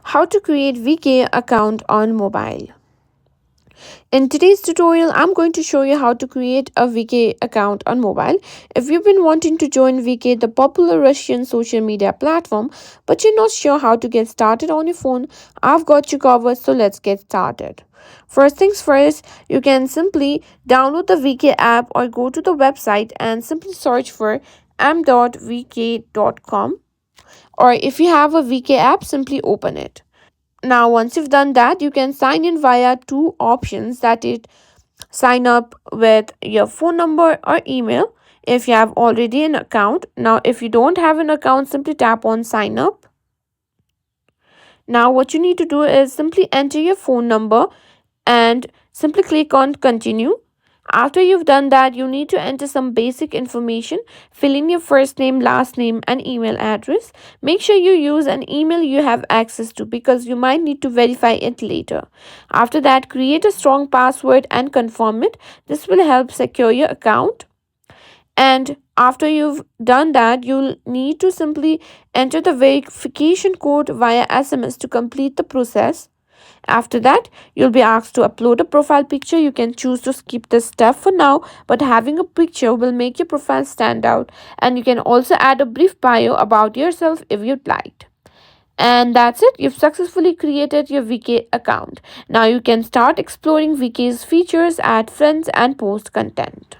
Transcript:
How to create VK account on mobile. In today's tutorial, I'm going to show you how to create a VK account on mobile. If you've been wanting to join VK, the popular Russian social media platform, but you're not sure how to get started on your phone, I've got you covered, so let's get started. First things first, you can simply download the VK app or go to the website and simply search for m.vk.com, or if you have a VK app, simply open it. Now, once you've done that, you can sign in via two options, that is, sign up with your phone number or email if you have already an account. Now, if you don't have an account, simply tap on sign up. Now, what you need to do is simply enter your phone number and simply click on continue. After you've done that, you need to enter some basic information. Fill in your first name, last name, and email address. Make sure you use an email you have access to because you might need to verify it later. After that, create a strong password and confirm it. This will help secure your account. And after you've done that, you'll need to simply enter the verification code via SMS to complete the process. After that, you'll be asked to upload a profile picture. You can choose to skip this step for now, but having a picture will make your profile stand out. And you can also add a brief bio about yourself if you'd like. And that's it. You've successfully created your VK account. Now you can start exploring VK's features, add friends, and post content.